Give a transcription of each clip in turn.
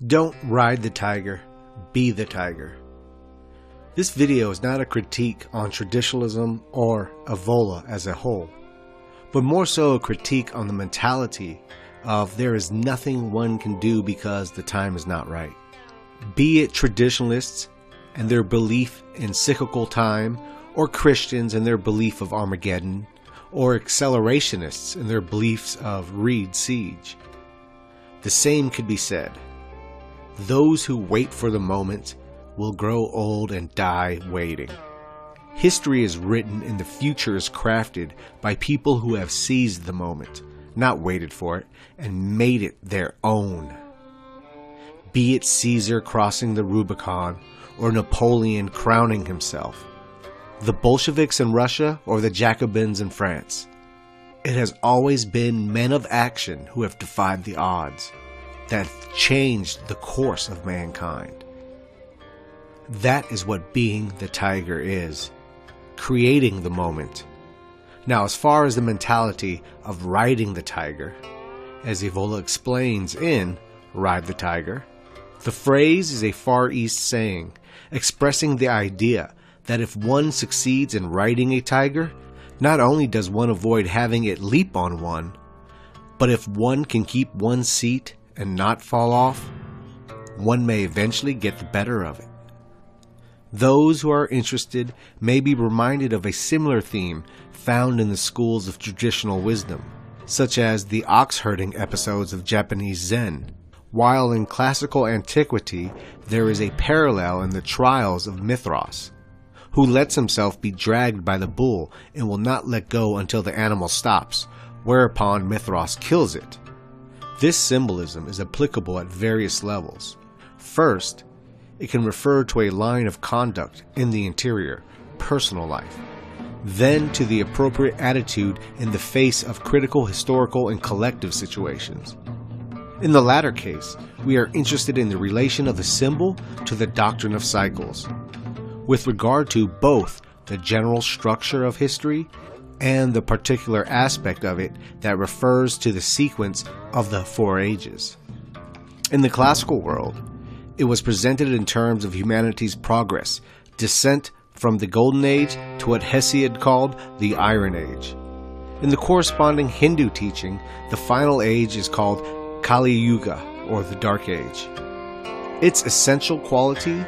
Don't ride the tiger, be the tiger. This video is not a critique on traditionalism or Evola as a whole, but more so a critique on the mentality of there is nothing one can do because the time is not right. Be it traditionalists and their belief in cyclical time, or Christians and their belief of Armageddon, or accelerationists and their beliefs of Reed Siege. The same could be said. Those who wait for the moment will grow old and die waiting. History is written and the future is crafted by people who have seized the moment, not waited for it, and made it their own. Be it Caesar crossing the Rubicon or Napoleon crowning himself, the Bolsheviks in Russia or the Jacobins in France. It has always been men of action who have defied the odds, that have changed the course of mankind. That is what being the tiger is, creating the moment. Now, as far as the mentality of riding the tiger, as Evola explains in Ride the Tiger, the phrase is a Far East saying, expressing the idea that if one succeeds in riding a tiger, not only does one avoid having it leap on one, but if one can keep one's seat and not fall off, one may eventually get the better of it. Those who are interested may be reminded of a similar theme found in the schools of traditional wisdom, such as the ox herding episodes of Japanese Zen, while in classical antiquity there is a parallel in the trials of Mithras, who lets himself be dragged by the bull and will not let go until the animal stops, whereupon Mithras kills it. This symbolism is applicable at various levels. First, it can refer to a line of conduct in the interior, personal life. Then to the appropriate attitude in the face of critical, historical, and collective situations. In the latter case, we are interested in the relation of the symbol to the doctrine of cycles, with regard to both the general structure of history and the particular aspect of it that refers to the sequence of the four ages. In the classical world, it was presented in terms of humanity's progress, descent from the Golden Age to what Hesiod called the Iron Age. In the corresponding Hindu teaching, the final age is called Kali Yuga, or the Dark Age. Its essential quality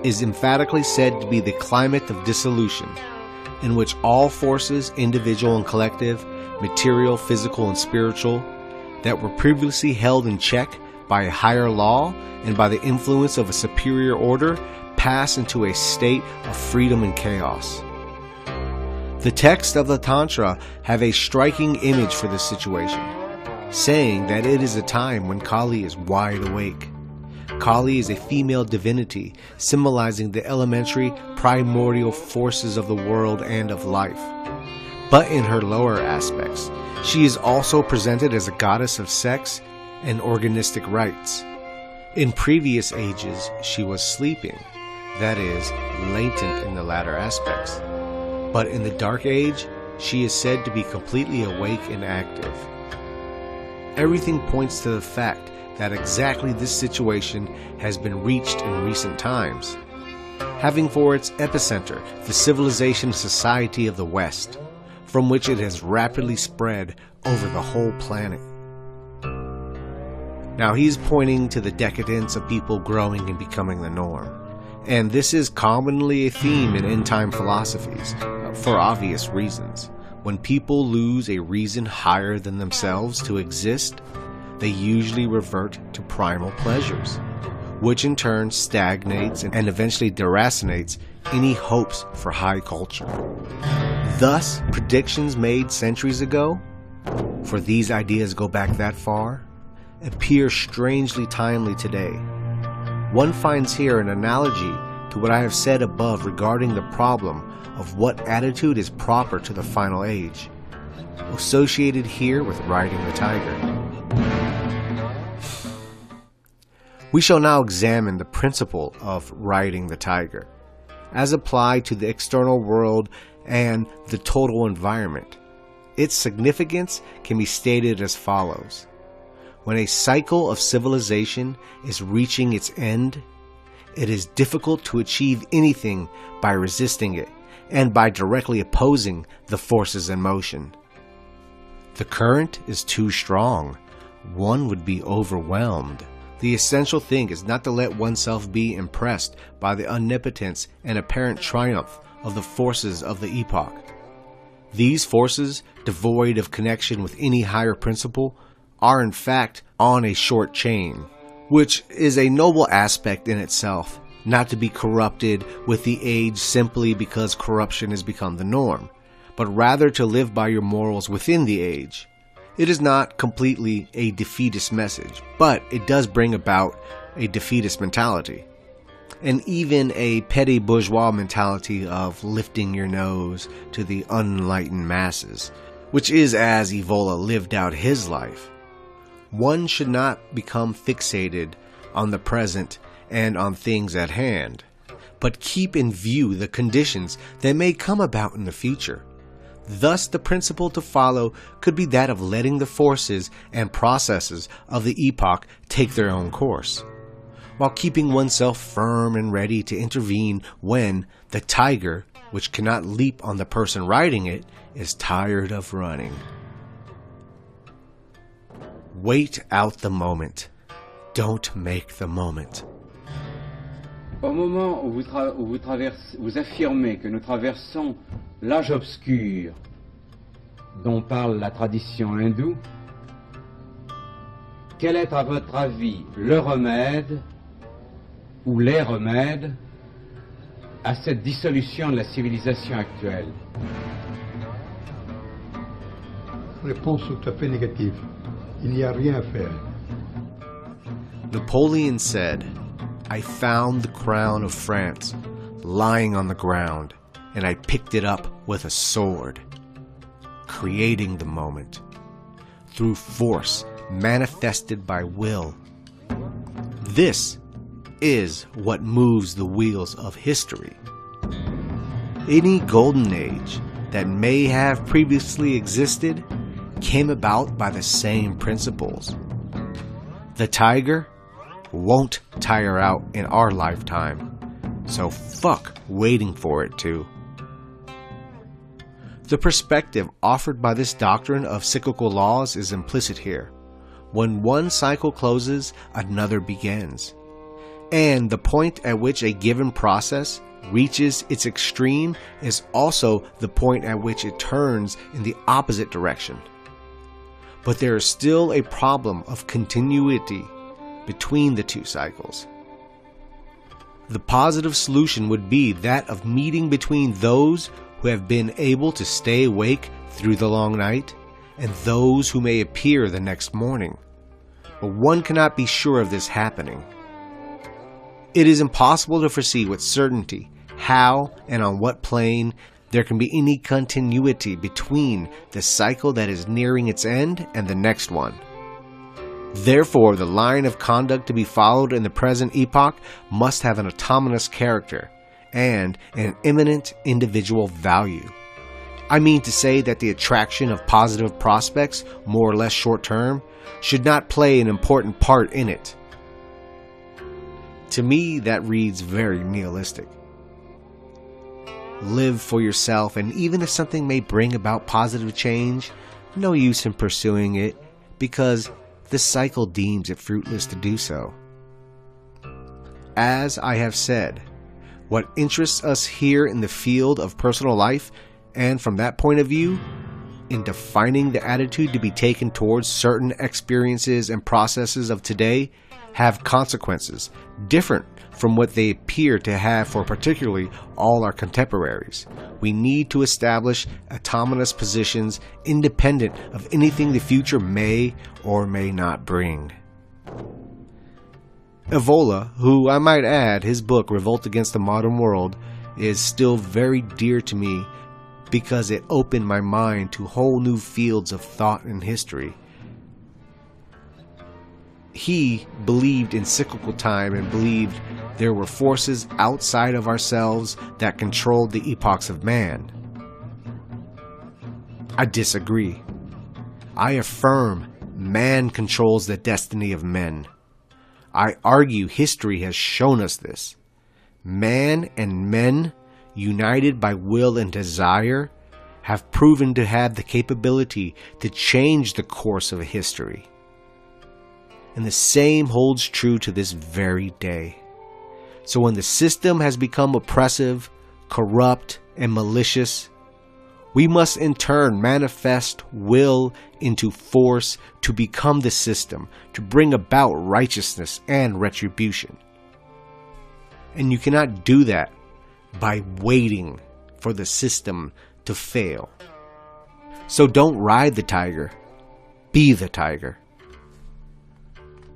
is emphatically said to be the climate of dissolution, in which all forces, individual and collective, material, physical, and spiritual, that were previously held in check by a higher law and by the influence of a superior order, pass into a state of freedom and chaos. The texts of the Tantra have a striking image for this situation, saying that it is a time when Kali is wide awake. Kali is a female divinity, symbolizing the elementary, primordial forces of the world and of life. But in her lower aspects, she is also presented as a goddess of sex and organistic rights. In previous ages, she was sleeping, that is, latent in the latter aspects. But in the Dark Age, she is said to be completely awake and active. Everything points to the fact that exactly this situation has been reached in recent times, having for its epicenter the civilization society of the West, from which it has rapidly spread over the whole planet. Now he's pointing to the decadence of people growing and becoming the norm, and this is commonly a theme in end-time philosophies, for obvious reasons. When people lose a reason higher than themselves to exist, they usually revert to primal pleasures, which in turn stagnates and eventually deracinates any hopes for high culture. Thus, predictions made centuries ago, for these ideas go back that far, appear strangely timely today. One finds here an analogy to what I have said above regarding the problem of what attitude is proper to the final age, associated here with riding the tiger. We shall now examine the principle of riding the tiger, as applied to the external world and the total environment. Its significance can be stated as follows. when a cycle of civilization is reaching its end, it is difficult to achieve anything by resisting it and by directly opposing the forces in motion. The current is too strong. One would be overwhelmed. The essential thing is not to let oneself be impressed by the omnipotence and apparent triumph of the forces of the epoch. These forces, devoid of connection with any higher principle, are in fact on a short chain, which is a noble aspect in itself, not to be corrupted with the age simply because corruption has become the norm, but rather to live by your morals within the age. It is not completely a defeatist message, but it does bring about a defeatist mentality, and even a petty bourgeois mentality of lifting your nose to the unenlightened masses, which is as Evola lived out his life. One should not become fixated on the present and on things at hand, but keep in view the conditions that may come about in the future. Thus, the principle to follow could be that of letting the forces and processes of the epoch take their own course, while keeping oneself firm and ready to intervene when the tiger, which cannot leap on the person riding it, is tired of running. Wait out the moment. Don't make the moment. Au moment où vous affirmez que nous traversons l'âge obscur dont parle la tradition hindoue, quel est à votre avis le remède ou les remèdes à cette dissolution de la civilisation actuelle? Réponse tout à fait négative. Il n'y a rien à faire. Napoleon said, "I found the crown of France lying on the ground, and I picked it up with a sword," creating the moment through force manifested by will. This is what moves the wheels of history. Any golden age that may have previously existed came about by the same principles. The tiger won't tire out in our lifetime, so fuck waiting for it to. The perspective offered by this doctrine of cyclical laws is implicit here. When one cycle closes, another begins. And the point at which a given process reaches its extreme is also the point at which it turns in the opposite direction. But there is still a problem of continuity between the two cycles. The positive solution would be that of meeting between those who have been able to stay awake through the long night and those who may appear the next morning. But one cannot be sure of this happening. It is impossible to foresee with certainty how and on what plane there can be any continuity between the cycle that is nearing its end and the next one. Therefore, the line of conduct to be followed in the present epoch must have an autonomous character and an eminent individual value. I mean to say that the attraction of positive prospects, more or less short-term, should not play an important part in it. To me, that reads very nihilistic. Live for yourself, and even if something may bring about positive change, no use in pursuing it because the cycle deems it fruitless to do so. As I have said, what interests us here in the field of personal life, and from that point of view, in defining the attitude to be taken towards certain experiences and processes of today, have consequences different from what they appear to have for particularly all our contemporaries. We need to establish autonomous positions independent of anything the future may or may not bring. Evola, who I might add, his book Revolt Against the Modern World, is still very dear to me because it opened my mind to whole new fields of thought and history. He believed in cyclical time and believed there were forces outside of ourselves that controlled the epochs of man. I disagree. I affirm Man controls the destiny of men. I argue history has shown us this. Man and men, united by will and desire, have proven to have the capability to change the course of history. And the same holds true to this very day. So when the system has become oppressive, corrupt, and malicious, we must in turn manifest will into force to become the system, to bring about righteousness and retribution. And you cannot do that by waiting for the system to fail. So don't ride the tiger, be the tiger.